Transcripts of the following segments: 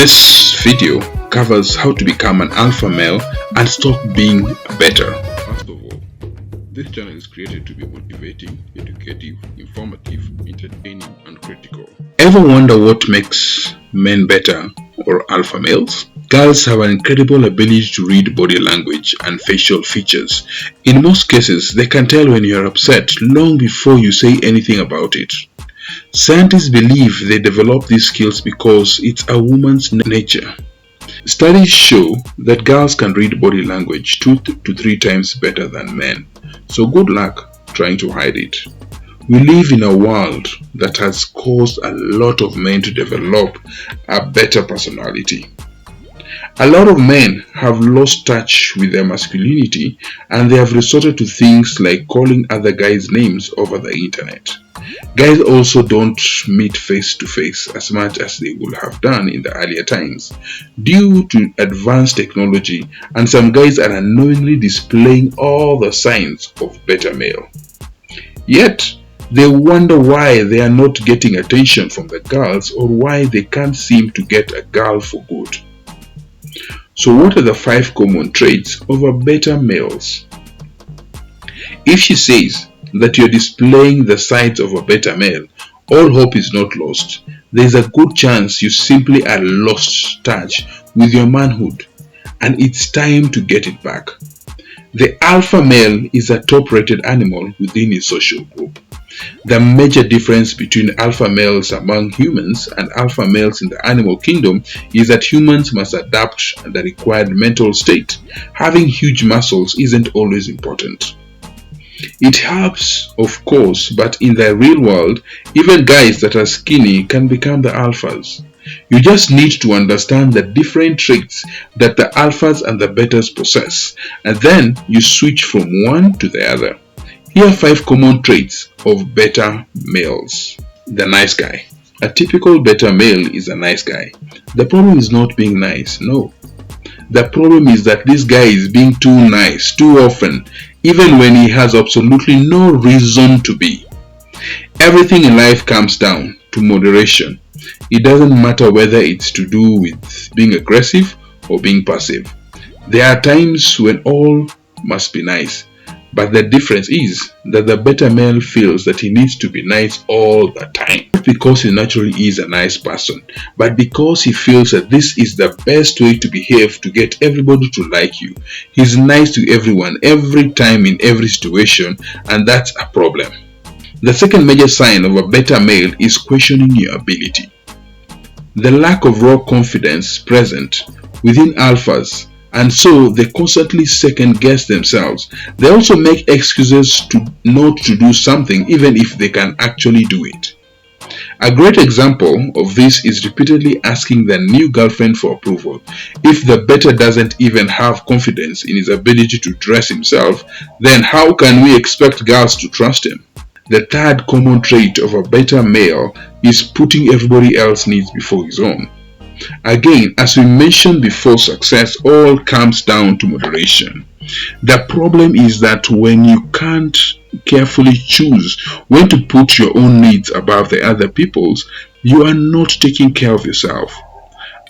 This video covers how to become an alpha male and stop being better. First of all, this channel is created to be motivating, educative, informative, entertaining, and critical. Ever wonder what makes men better or alpha males? Girls have an incredible ability to read body language and facial features. In most cases, they can tell when you are upset long before you say anything about it. Scientists believe they develop these skills because it's a woman's nature. Studies show that girls can read body language 2 to 3 times better than men. So good luck trying to hide it. We live in a world that has caused a lot of men to develop a better personality. A lot of men have lost touch with their masculinity and they have resorted to things like calling other guys names over the internet. Guys also don't meet face to face as much as they would have done in the earlier times due to advanced technology, and some guys are unknowingly displaying all the signs of beta male. Yet, they wonder why they are not getting attention from the girls or why they can't seem to get a girl for good. So what are the 5 common traits of a beta males? If she says that you're displaying the signs of a beta male, all hope is not lost. There is a good chance you simply are lost touch with your manhood and it's time to get it back. The alpha male is a top-rated animal within his social group. The major difference between alpha males among humans and alpha males in the animal kingdom is that humans must adapt the required mental state. Having huge muscles isn't always important. It helps, of course, but in the real world, even guys that are skinny can become the alphas. You just need to understand the different traits that the alphas and the betas possess, and then you switch from one to the other. Here are 5 common traits of beta males. The nice guy. A typical beta male is a nice guy. The problem is not being nice, no. The problem is that this guy is being too nice too often, even when he has absolutely no reason to be. Everything in life comes down to moderation. It doesn't matter whether it's to do with being aggressive or being passive. There are times when all must be nice, but the difference is that the beta male feels that he needs to be nice all the time. Not because he naturally is a nice person, but because he feels that this is the best way to behave to get everybody to like you. He's nice to everyone, every time, in every situation, and that's a problem. The second major sign of a beta male is questioning your ability. The lack of raw confidence present within alphas, and so they constantly second guess themselves. They also make excuses to not to do something even if they can actually do it. A great example of this is repeatedly asking their new girlfriend for approval. If the beta doesn't even have confidence in his ability to dress himself, then how can we expect girls to trust him? The third common trait of a beta male is putting everybody else's needs before his own. Again, as we mentioned before, success all comes down to moderation. The problem is that when you can't carefully choose when to put your own needs above the other people's, you are not taking care of yourself.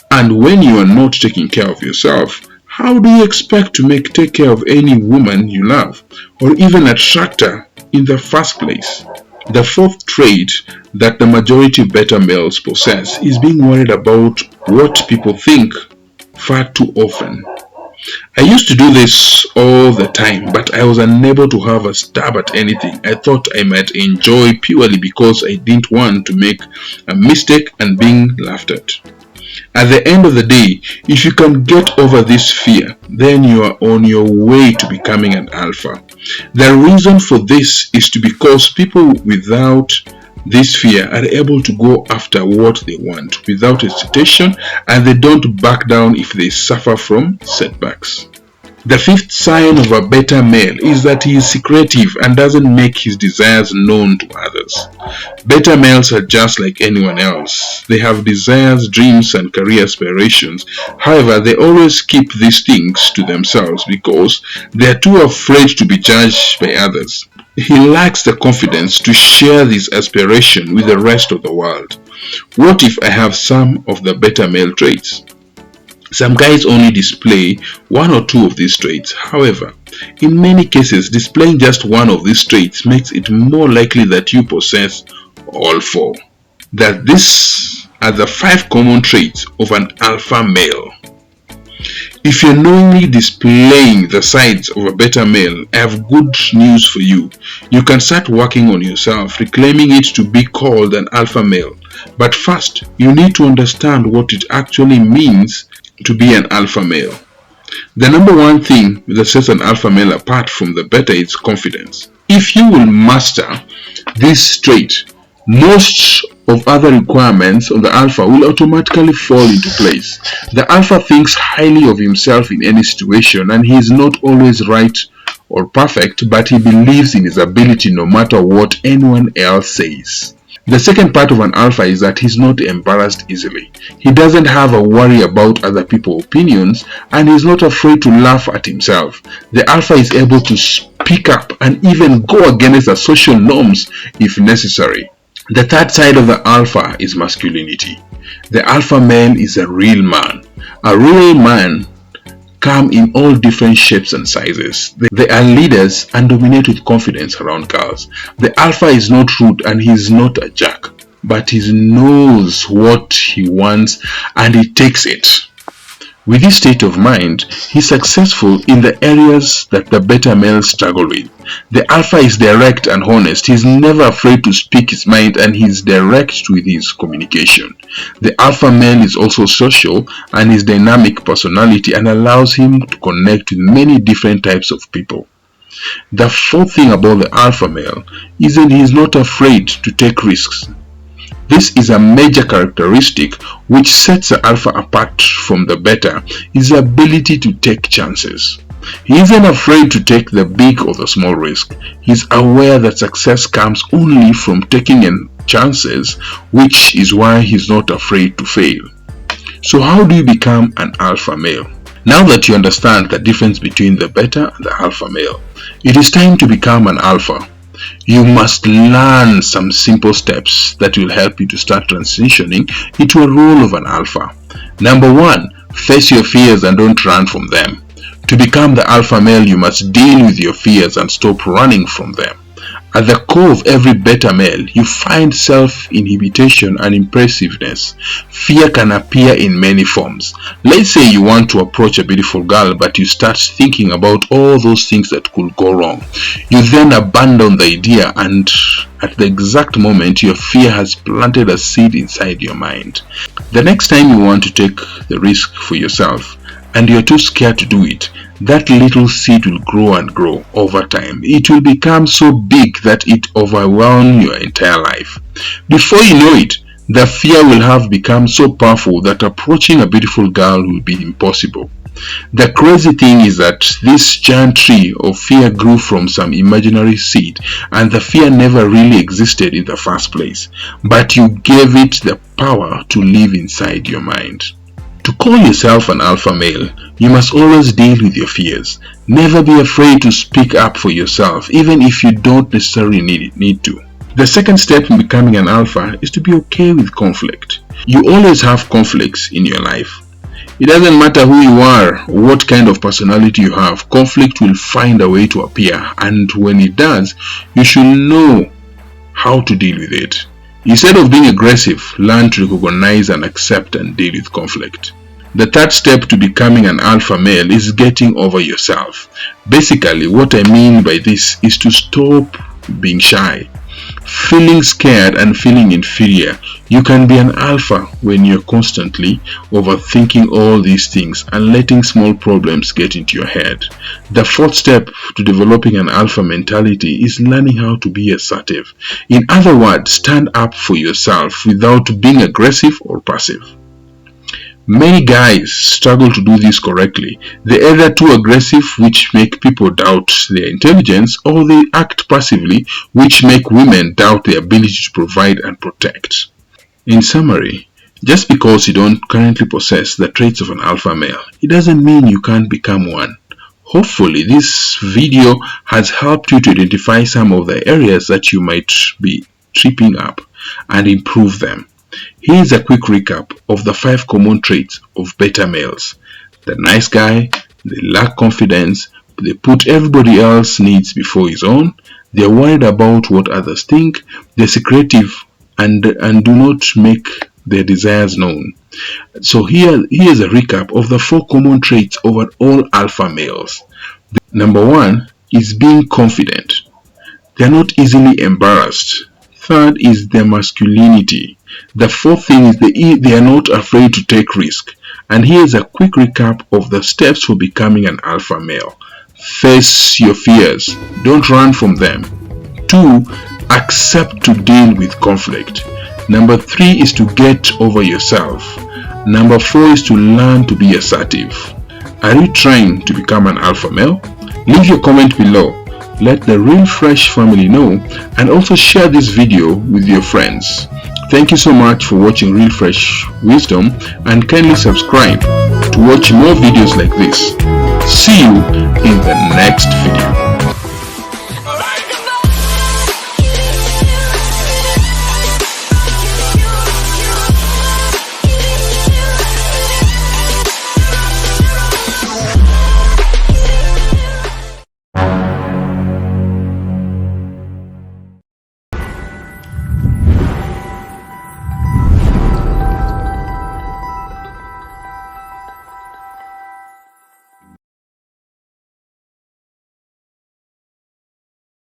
And when you are not taking care of yourself, how do you expect to take care of any woman you love or even attract her in the first place? The fourth trait that the majority of beta males possess is being worried about what people think far too often. I used to do this all the time, but I was unable to have a stab at anything I thought I might enjoy purely because I didn't want to make a mistake and being laughed at. At the end of the day, if you can get over this fear, then you are on your way to becoming an alpha. The reason for this is because people without this fear are able to go after what they want without hesitation, and they don't back down if they suffer from setbacks. The fifth sign of a beta male is that he is secretive and doesn't make his desires known to others. Beta males are just like anyone else. They have desires, dreams, and career aspirations. However, they always keep these things to themselves because they are too afraid to be judged by others. he lacks the confidence to share this aspiration with the rest of the world. What if I have some of the beta male traits? Some guys only display one or two of these traits. However, in many cases, displaying just one of these traits makes it more likely that you possess all four. That these are the 5 common traits of an alpha male. If you're knowingly displaying the sides of a beta male, I have good news for you. You can start working on yourself, reclaiming it to be called an alpha male. But first, you need to understand what it actually means to be an alpha male. The number one thing that sets an alpha male apart from the beta is confidence. If you will master this trait, most of other requirements of the alpha will automatically fall into place. The alpha thinks highly of himself in any situation, and he is not always right or perfect, but he believes in his ability no matter what anyone else says. The second part of an alpha is that he's not embarrassed easily. He doesn't have a worry about other people's opinions, and he's not afraid to laugh at himself. The alpha is able to speak up and even go against the social norms if necessary. The third side of the alpha is masculinity. The alpha male is a real man. A real man come in all different shapes and sizes. They are leaders and dominate with confidence around girls. The alpha is not rude and he is not a jerk, but he knows what he wants and he takes it. With this state of mind, he's successful in the areas that the beta males struggle with. The alpha is direct and honest. He's never afraid to speak his mind and he's direct with his communication. The alpha male is also social and his dynamic personality and allows him to connect with many different types of people. The fourth thing about the alpha male is that he is not afraid to take risks. This is a major characteristic which sets the alpha apart from the beta, his ability to take chances. He isn't afraid to take the big or the small risk. He's aware that success comes only from taking chances, which is why he's not afraid to fail. So how do you become an alpha male? Now that you understand the difference between the beta and the alpha male, it is time to become an alpha. You must learn some simple steps that will help you to start transitioning into a role of an alpha. Number 1, face your fears and don't run from them. To become the alpha male, you must deal with your fears and stop running from them. At the core of every beta male, you find self-inhibition and impulsiveness. Fear can appear in many forms. Let's say you want to approach a beautiful girl, but you start thinking about all those things that could go wrong. You then abandon the idea, and at the exact moment, your fear has planted a seed inside your mind. The next time you want to take the risk for yourself, and you're too scared to do it, that little seed will grow and grow over time. It will become so big that it overwhelms your entire life. Before you know it, the fear will have become so powerful that approaching a beautiful girl will be impossible. The crazy thing is that this giant tree of fear grew from some imaginary seed, and the fear never really existed in the first place, but you gave it the power to live inside your mind. To call yourself an alpha male, you must always deal with your fears. Never be afraid to speak up for yourself, even if you don't necessarily need to. The second step in becoming an alpha is to be okay with conflict. You always have conflicts in your life. It doesn't matter who you are or what kind of personality you have, conflict will find a way to appear, and when it does, you should know how to deal with it. Instead of being aggressive, learn to recognize and accept and deal with conflict. The third step to becoming an alpha male is getting over yourself. Basically, what I mean by this is to stop being shy, feeling scared and feeling inferior. You can be an alpha when you're constantly overthinking all these things and letting small problems get into your head. The fourth step to developing an alpha mentality is learning how to be assertive. In other words, stand up for yourself without being aggressive or passive. Many guys struggle to do this correctly. They're either too aggressive, which make people doubt their intelligence, or they act passively, which make women doubt their ability to provide and protect. In summary, just because you don't currently possess the traits of an alpha male, it doesn't mean you can't become one. Hopefully this video has helped you to identify some of the areas that you might be tripping up and improve them. Here's a quick recap of the 5 common traits of beta males. The nice guy, they lack confidence, they put everybody else's needs before his own, they're worried about what others think, they're secretive and do not make their desires known. So here's a recap of the 4 common traits over all alpha males. Number 1 is being confident. They're not easily embarrassed. Third is their masculinity. The 4th thing is they are not afraid to take risk. And here's a quick recap of the steps for becoming an alpha male. Face your fears. Don't run from them. 2. Accept to deal with conflict. Number 3 is to get over yourself. Number 4 is to learn to be assertive. Are you trying to become an alpha male? Leave your comment below. Let the Real Fresh family know, and also share this video with your friends. Thank you so much for watching Real Fresh Wisdom, and kindly subscribe to watch more videos like this. See you in the next video.